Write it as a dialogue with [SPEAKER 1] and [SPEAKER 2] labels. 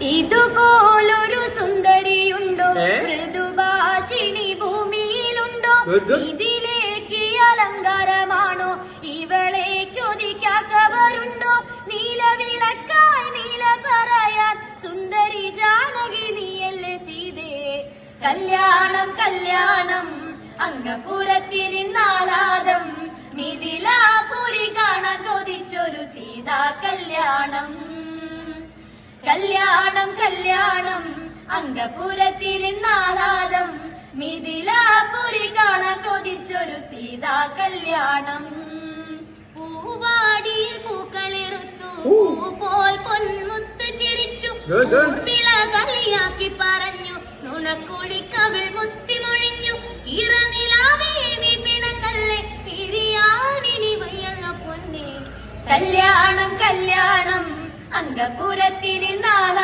[SPEAKER 1] ഇതുപോലൊരു സുന്ദരിയുണ്ടോ? മൃദുഭാഷിണി ഭൂമിയിലുണ്ടോ? ഇതിലേക്ക് അലങ്കാരമാണോ? ഇവളെ ചോദിക്കാത്തവരുണ്ടോ? നീലവിളക്കായി നീല പറയാൻ സുന്ദരി ജാനകി നീയല്ലേ സീതേ? കല്യാണം കല്യാണം അംഗപുരത്തിരുന്നാളാദം മിഥിലാപുരി കാണാൻ കൊതിച്ചൊരു സീതാ കല്യാണം. കല്യാണം കല്യാണം അംഗപുരത്തിരുന്നാളാദം മിഥിലാപുരി കാണാൻ കൊതിച്ചൊരു സീതാ കല്യാണം. പൂവാടിയിൽ പൂക്കളിറുത്തു പൂപോൽ പൊന്മുത്ത് ചിരിച്ചു ൂർമിള കളിയാക്കി പറഞ്ഞു നുണക്കുടി കവിൾ മുത്തിമൊഴിഞ്ഞു ഇറനിലാവേ നീ പിണങ്ങല്ലേ പിരിയാനിനി വയ്യല്ല പൊന്നേ. കല്യാണം കല്യാണം അംഗപുരത്തിരുന്നാളാദം